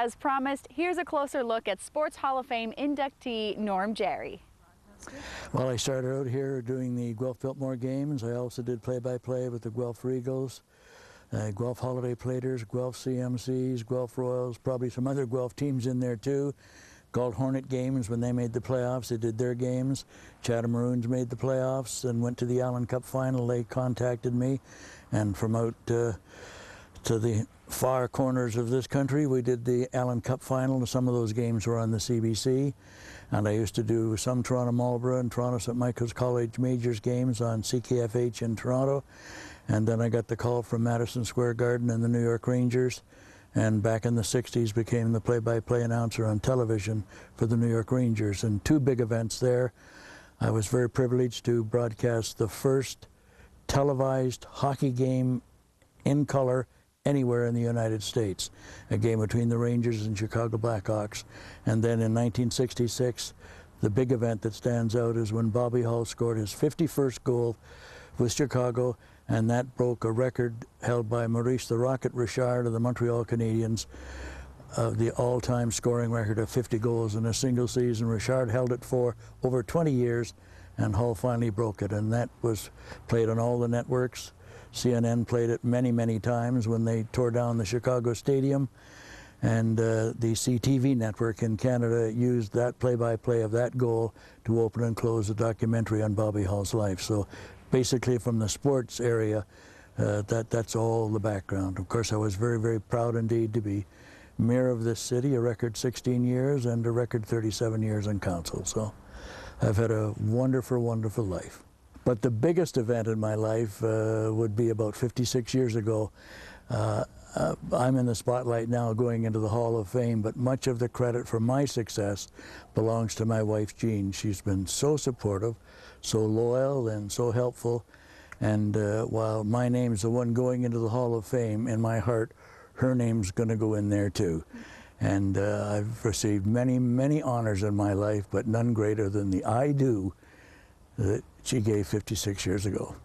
as promised, here's a closer look at Sports Hall of Fame inductee Norm Jary. Well, I started out here doing the Guelph Biltmore games. I also did play-by-play with the Guelph Regals, Guelph Holiday Platers, Guelph CMCs, Guelph Royals, probably some other Guelph teams in there too. Galt Hornet games, when they made the playoffs, they did their games. Chatham Maroons made the playoffs and went to the Allen Cup final. They contacted me, and from out to the far corners of this country, we did the Allen Cup final, and some of those games were on the CBC. And I used to do some Toronto Marlborough and Toronto St. Michael's College Majors games on CKFH in Toronto. And then I got the call from Madison Square Garden and the New York Rangers, and back in the 60s became the play-by-play announcer on television for the New York Rangers. And two big events there. I was very privileged to broadcast the first televised hockey game in color anywhere in the United States, a game between the Rangers and Chicago Blackhawks. And then in 1966, the big event that stands out is when Bobby Hull scored his 51st goal with Chicago, and that broke a record held by Maurice the Rocket Richard of the Montreal Canadiens, the all-time scoring record of 50 goals in a single season. Richard held it for over 20 years, and Hull finally broke it, and that was played on all the networks. CNN played it many, many times when they tore down the Chicago Stadium, and the CTV network in Canada used that play-by-play of that goal to open and close a documentary on Bobby Hull's life. So basically from the sports area, that's all the background. Of course, I was very, very proud indeed to be mayor of this city, a record 16 years and a record 37 years in council. So I've had a wonderful, wonderful life. But the biggest event in my life would be about 56 years ago. I'm in the spotlight now going into the Hall of Fame, but much of the credit for my success belongs to my wife, Jean. She's been so supportive, so loyal, and so helpful. And while my name's the one going into the Hall of Fame, in my heart, her name's going to go in there too. And I've received many, many honors in my life, but none greater than the I do that she gave 56 years ago.